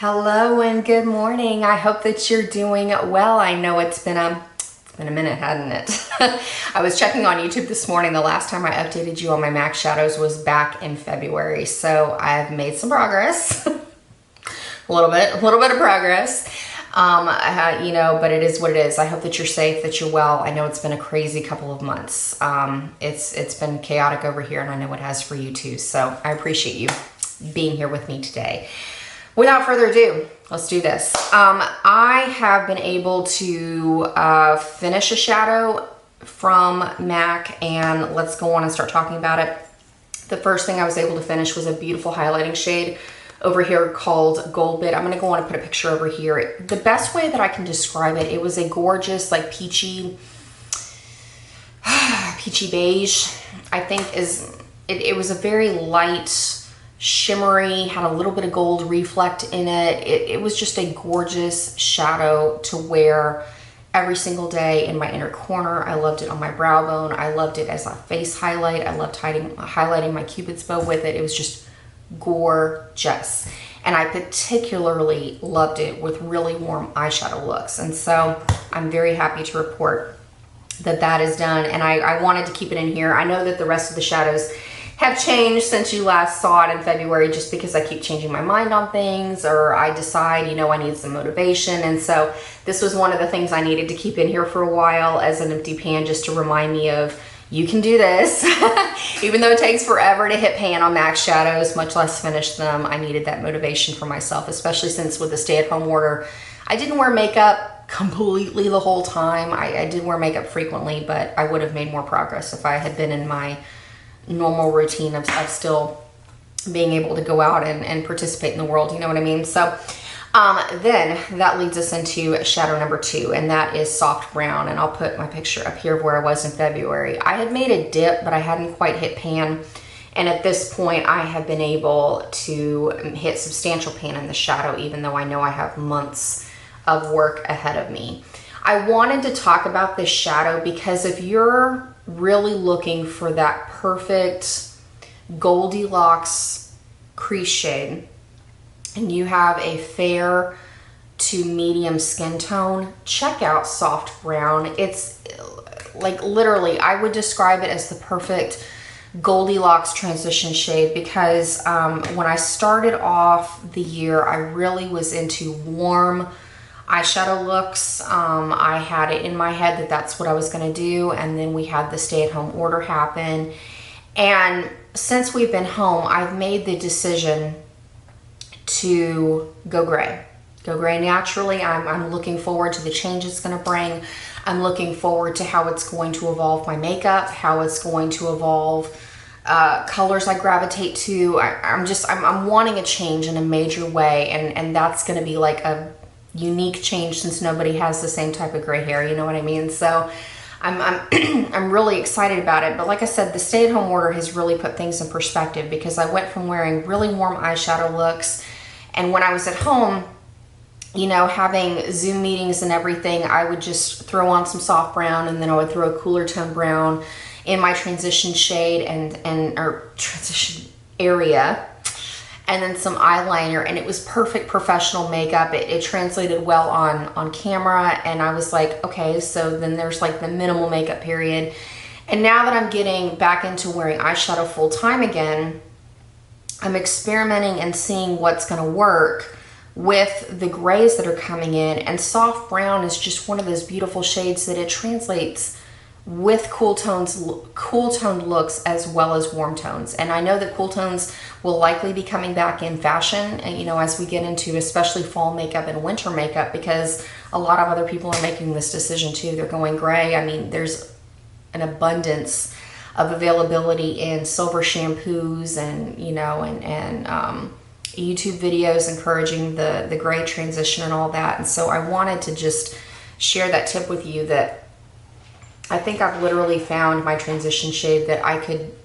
Hello and good morning. I hope that you're doing well. I know it's been a minute, hadn't it? I was checking on YouTube this morning. The last time I updated you on my MAC shadows was back in February. So I've made some progress. a little bit of progress. But it is what it is. I hope that you're safe, that you're well. I know it's been a crazy couple of months. It's been chaotic over here, and I know it has for you too. So I appreciate you being here with me today. Without further ado, let's do this. I have been able to finish a shadow from MAC, and let's go on and start talking about it. The first thing I was able to finish was a beautiful highlighting shade over here called Gold Bit. I'm gonna go on and put a picture over here. The best way that I can describe it, it was a gorgeous, like peachy beige, I think it was a very light, shimmery, had a little bit of gold reflect in it. It was just a gorgeous shadow to wear every single day in my inner corner. I loved it on my brow bone. I loved it as a face highlight. I loved highlighting my Cupid's bow with it. It was just gorgeous. And I particularly loved it with really warm eyeshadow looks. And so I'm very happy to report that that is done. And I wanted to keep it in here. I know that the rest of the shadows have changed since you last saw it in February, just because I keep changing my mind on things, or I decide, I need some motivation. And so this was one of the things I needed to keep in here for a while as an empty pan, just to remind me of, you can do this. Even though it takes forever to hit pan on MAC shadows, much less finish them, I needed that motivation for myself, especially since with the stay-at-home order, I didn't wear makeup completely the whole time. I did wear makeup frequently, but I would have made more progress if I had been in my normal routine of still being able to go out and participate in the world, you know what I mean? So then that leads us into shadow number 2, and that is soft brown. And I'll put my picture up here of where I was in February. I had made a dip, but I hadn't quite hit pan. And at this point, I have been able to hit substantial pan in the shadow, even though I know I have months of work ahead of me. I wanted to talk about this shadow because if you're really looking for that perfect Goldilocks crease shade, and you have a fair to medium skin tone, check out soft brown. It's like, literally, I would describe it as the perfect Goldilocks transition shade, because when I started off the year, I really was into warm eyeshadow looks. I had it in my head that that's what I was going to do, and then we had the stay-at-home order happen. And since we've been home, I've made the decision to go gray. Go gray naturally. I'm looking forward to the change it's going to bring. I'm looking forward to how it's going to evolve my makeup, how it's going to evolve colors I gravitate to. I'm wanting a change in a major way, and that's going to be like a unique change, since nobody has the same type of gray hair, you know what I mean? So I'm really excited about it. But like I said, the stay-at-home order has really put things in perspective, because I went from wearing really warm eyeshadow looks, and when I was at home, having Zoom meetings and everything, I would just throw on some soft brown, and then I would throw a cooler tone brown in my transition shade or transition area, and then some eyeliner, and it was perfect professional makeup. It translated well on camera, and I was like, okay, so then there's like the minimal makeup period. And now that I'm getting back into wearing eyeshadow full time again, I'm experimenting and seeing what's gonna work with the grays that are coming in, and soft brown is just one of those beautiful shades that it translates with cool toned looks as well as warm tones. And I know that cool tones will likely be coming back in fashion, as we get into especially fall makeup and winter makeup, because a lot of other people are making this decision too. They're going gray. I mean, there's an abundance of availability in silver shampoos and YouTube videos encouraging the gray transition and all that. And so I wanted to just share that tip with you, that I think I've literally found my transition shade that I could,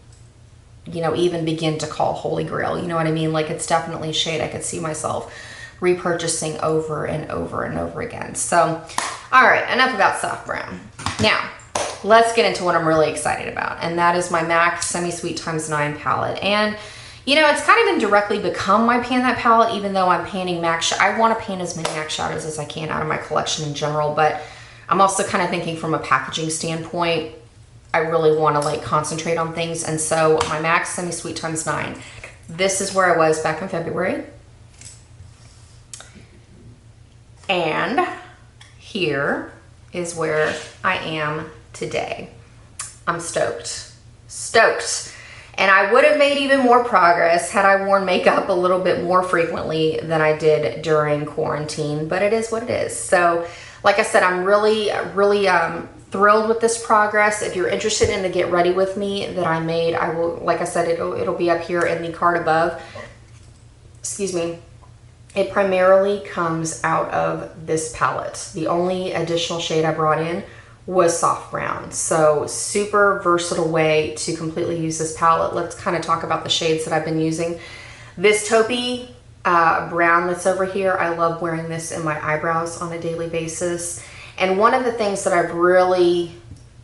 even begin to call Holy Grail. You know what I mean? Like, it's definitely a shade I could see myself repurchasing over and over and over again. So, all right, enough about soft brown. Now, let's get into what I'm really excited about, and that is my MAC Semi Sweet x9 palette. And You know, it's kind of indirectly become my pan that palette, even though I'm panning MAC. I want to pan as many MAC shadows as I can out of my collection in general, but I'm also kind of thinking from a packaging standpoint. I really want to like concentrate on things. And so my MAC Semi-Sweet ×9, this is where I was back in February. And here is where I am today. I'm stoked. Stoked. And I would have made even more progress had I worn makeup a little bit more frequently than I did during quarantine, but it is what it is. So like I said, I'm really thrilled with this progress. If you're interested in the get ready with me that I made, I will, like I said, it'll be up here in the card above. Excuse me. It primarily comes out of this palette. The only additional shade I brought in was soft brown. So super versatile way to completely use this palette. Let's kind of talk about the shades that I've been using. This taupey brown that's over here, I love wearing this in my eyebrows on a daily basis. And one of the things that I've really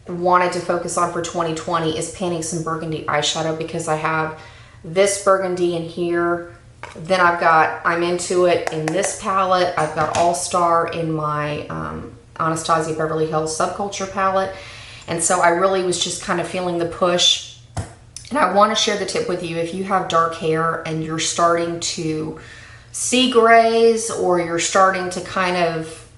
wanted to focus on for 2020 is panning some burgundy eyeshadow, because I have this burgundy in here. Then I've got I'm Into It in this palette. I've got All Star in my Anastasia Beverly Hills Subculture palette. And so I really was just kind of feeling the push. And I want to share the tip with you. If you have dark hair and you're starting to see grays, or you're starting to kind of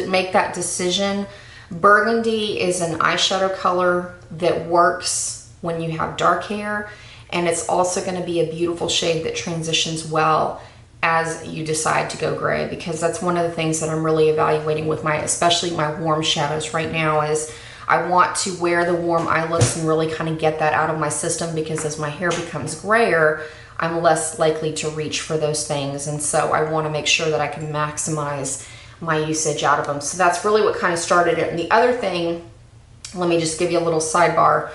make that decision, burgundy is an eyeshadow color that works when you have dark hair. And it's also going to be a beautiful shade that transitions well as you decide to go gray, because that's one of the things that I'm really evaluating with especially my warm shadows right now, is I want to wear the warm eye looks and really kind of get that out of my system, because as my hair becomes grayer, I'm less likely to reach for those things. And so I want to make sure that I can maximize my usage out of them. So that's really what kind of started it. And the other thing, let me just give you a little sidebar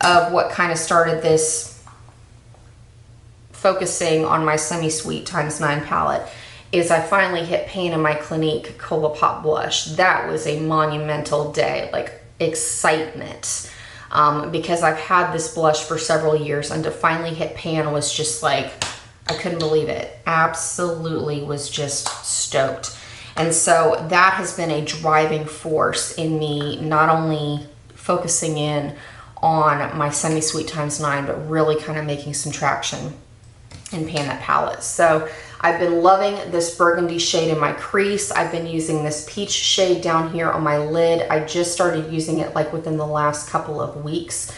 of what kind of started this focusing on my Semi-Sweet ×9 palette, is I finally hit pan in my Clinique Colourpop blush. That was a monumental day, like excitement, because I've had this blush for several years, and to finally hit pan was just like, I couldn't believe it. Absolutely was just stoked. And so that has been a driving force in me, not only focusing in on my Semi-Sweet ×9, but really kind of making some traction and pan that palette. So I've been loving this burgundy shade in my crease. I've been using this peach shade down here on my lid. I just started using it like within the last couple of weeks.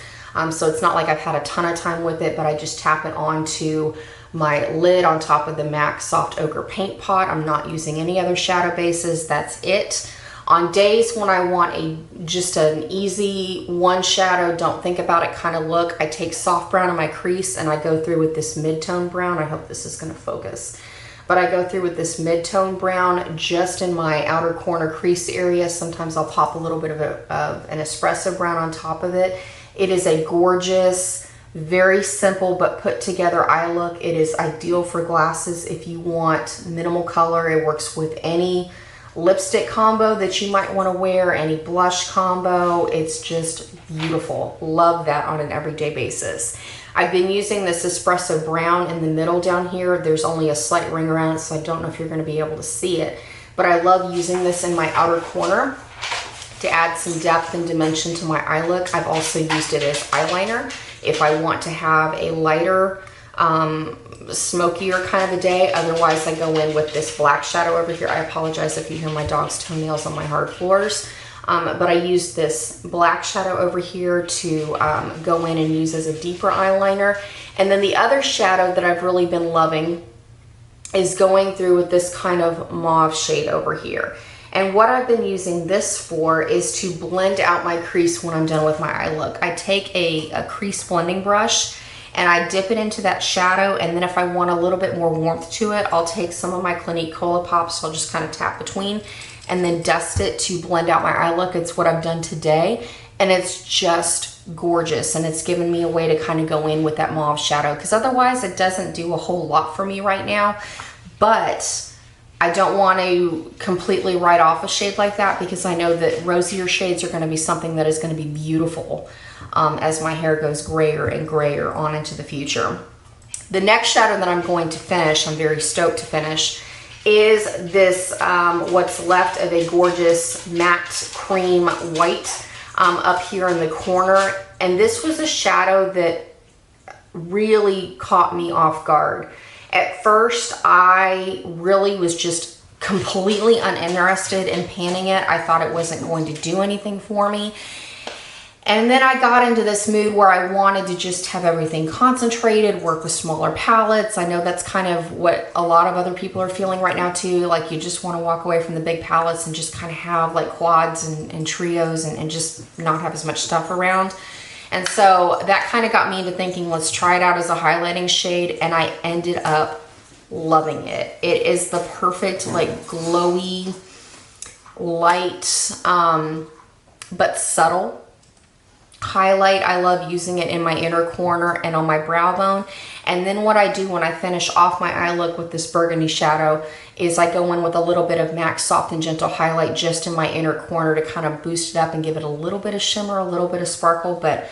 So it's not like I've had a ton of time with it, but I just tap it onto my lid on top of the MAC Soft Ochre Paint Pot. I'm not using any other shadow bases. That's it. On days when I want just an easy one shadow, don't think about it kind of look, I take soft brown in my crease and I go through with this mid-tone brown. I hope this is going to focus. But I go through with this mid-tone brown just in my outer corner crease area. Sometimes I'll pop a little bit of an espresso brown on top of it. It is a gorgeous, very simple but put together eye look. It is ideal for glasses if you want minimal color. It works with any lipstick combo that you might want to wear, any blush combo. It's just beautiful. Love that on an everyday basis. I've been using this espresso brown in the middle down here. There's only a slight ring around it, so I don't know if you're going to be able to see it, but I love using this in my outer corner to add some depth and dimension to my eye look. I've also used it as eyeliner if I want to have a lighter, smokier kind of a day. Otherwise, I go in with this black shadow over here. I apologize if you hear my dog's toenails on my hard floors. But I use this black shadow over here to go in and use as a deeper eyeliner. And then the other shadow that I've really been loving is going through with this kind of mauve shade over here. And what I've been using this for is to blend out my crease when I'm done with my eye look. I take a crease blending brush and I dip it into that shadow, and then if I want a little bit more warmth to it, I'll take some of my Clinique Colourpop, so I'll just kind of tap between and then dust it to blend out my eye look. It's what I've done today, and it's just gorgeous, and it's given me a way to kind of go in with that mauve shadow, because otherwise it doesn't do a whole lot for me right now. But I don't want to completely write off a shade like that, because I know that rosier shades are going to be something that is going to be beautiful as my hair goes grayer and grayer on into the future. The next shadow that I'm going to finish, I'm very stoked to finish, is this what's left of a gorgeous matte cream white up here in the corner. And this was a shadow that really caught me off guard. At first, I really was just completely uninterested in panning it. I thought it wasn't going to do anything for me. And then I got into this mood where I wanted to just have everything concentrated, work with smaller palettes. I know that's kind of what a lot of other people are feeling right now too. Like you just want to walk away from the big palettes and just kind of have like quads and trios and just not have as much stuff around. And so that kind of got me into thinking, let's try it out as a highlighting shade. And I ended up loving it. It is the perfect like glowy, light, but subtle highlight. I love using it in my inner corner and on my brow bone. And then what I do when I finish off my eye look with this burgundy shadow is I go in with a little bit of MAC Soft and Gentle highlight just in my inner corner to kind of boost it up and give it a little bit of shimmer, a little bit of sparkle. But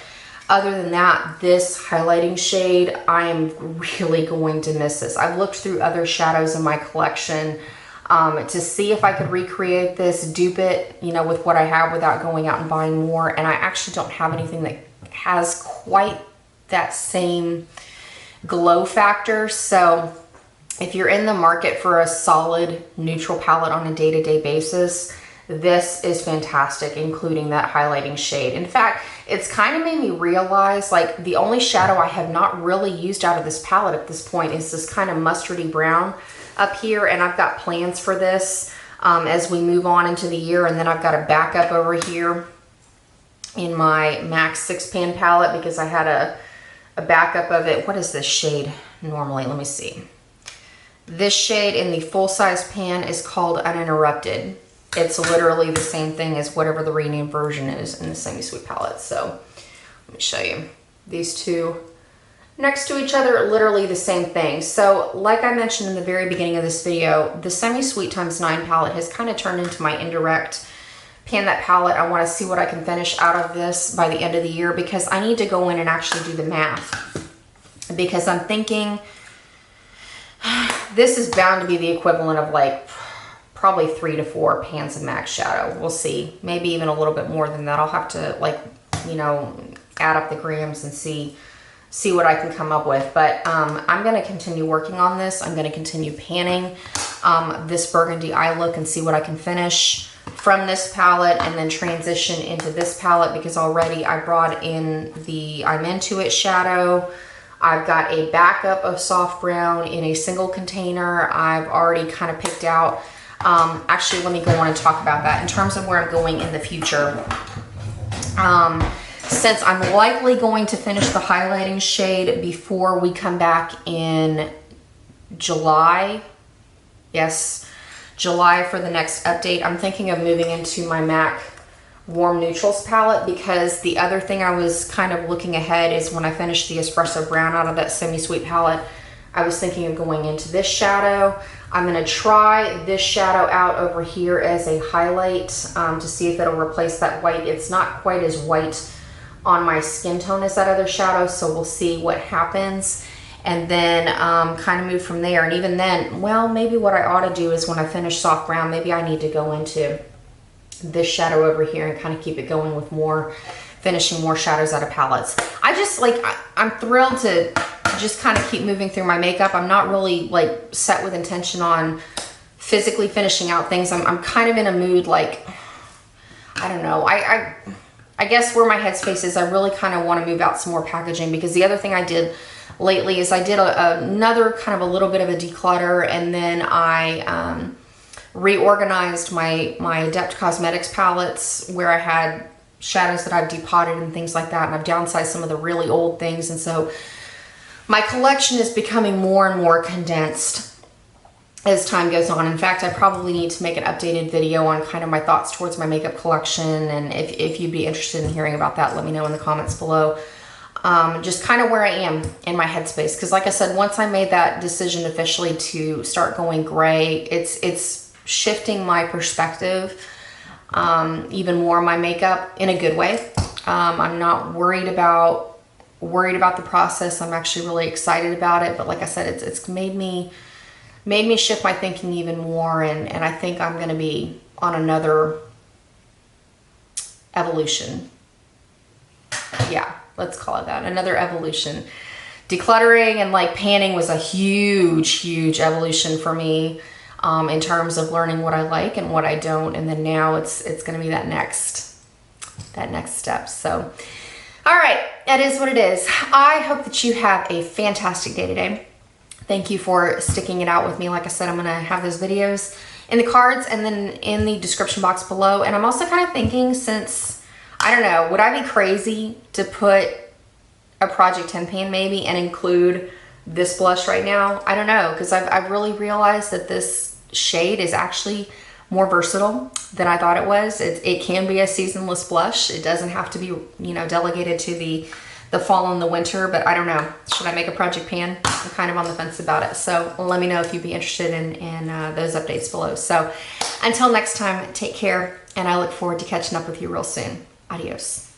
other than that, this highlighting shade, I am really going to miss this. I've looked through other shadows in my collection to see if I could recreate this, dupe it, you know, with what I have without going out and buying more. And I actually don't have anything that has quite that same glow factor. So if you're in the market for a solid neutral palette on a day-to-day basis, this is fantastic, including that highlighting shade. In fact, it's kind of made me realize like the only shadow I have not really used out of this palette at this point is this kind of mustardy brown up here, and I've got plans for this as we move on into the year. And then I've got a backup over here in my MAC 6-pan palette because I had a backup of it. What is this shade normally? Let me see. This shade in the full-size pan is called Uninterrupted. It's literally the same thing as whatever the renamed version is in the Semi-Sweet palette. So let me show you. These two next to each other, literally the same thing. So like I mentioned in the very beginning of this video, the Semi-Sweet ×9 palette has kind of turned into my indirect pan that palette. I want to see what I can finish out of this by the end of the year because I need to go in and actually do the math. Because I'm thinking this is bound to be the equivalent of like probably 3 to 4 pans of MAC shadow. We'll see. Maybe even a little bit more than that. I'll have to like, you know, add up the grams and see what I can come up with. But I'm going to continue working on this. I'm going to continue panning this burgundy eye look and see what I can finish from this palette and then transition into this palette because already I brought in the I'm Into It shadow. I've got a backup of soft brown in a single container. I've already kind of picked out. Actually, let me go on and talk about that in terms of where I'm going in the future. Since I'm likely going to finish the highlighting shade before we come back in July, yes, July for the next update, I'm thinking of moving into my MAC Warm Neutrals palette because the other thing I was kind of looking ahead is when I finish the Espresso Brown out of that Semi-Sweet palette, I was thinking of going into this shadow. I'm going to try this shadow out over here as a highlight to see if it'll replace that white. It's not quite as white on my skin tone as that other shadow, so we'll see what happens and then kind of move from there. And even then, well, maybe what I ought to do is when I finish Soft Brown, maybe I need to go into this shadow over here and kind of keep it going with more, finishing more shadows out of palettes. I just like, I'm thrilled to just kind of keep moving through my makeup. I'm not really like set with intention on physically finishing out things. I'm kind of in a mood like, I don't know, I guess where my headspace is, I really kind of want to move out some more packaging because the other thing I did lately is I did another kind of a little bit of a declutter, and then I reorganized my Adept Cosmetics palettes where I had shadows that I've depotted and things like that, and I've downsized some of the really old things, and so my collection is becoming more and more condensed as time goes on. In fact, I probably need to make an updated video on kind of my thoughts towards my makeup collection, and if you'd be interested in hearing about that, let me know in the comments below. Just kind of where I am in my headspace, because like I said, once I made that decision officially to start going gray, it's shifting my perspective even more on my makeup in a good way. I'm not worried about worried about the process. I'm actually really excited about it. But like I said, it's made me shift my thinking even more. And I think I'm going to be on another evolution. Yeah, let's call it that. Another evolution. Decluttering and like panning was a huge evolution for me in terms of learning what I like and what I don't. And then now it's going to be that next step. So, all right, that is what it is. I hope that you have a fantastic day today. Thank you for sticking it out with me. Like I said, I'm going to have those videos in the cards and then in the description box below. And I'm also kind of thinking, since, I don't know, would I be crazy to put a Project 10 pan maybe and include this blush right now? I don't know, because I've really realized that this shade is actually more versatile than I thought it was. It can be a seasonless blush. It doesn't have to be, you know, delegated to the fall and the winter, but I don't know. Should I make a project pan? I'm kind of on the fence about it. So let me know if you'd be interested in those updates below. So until next time, take care, and I look forward to catching up with you real soon. Adios.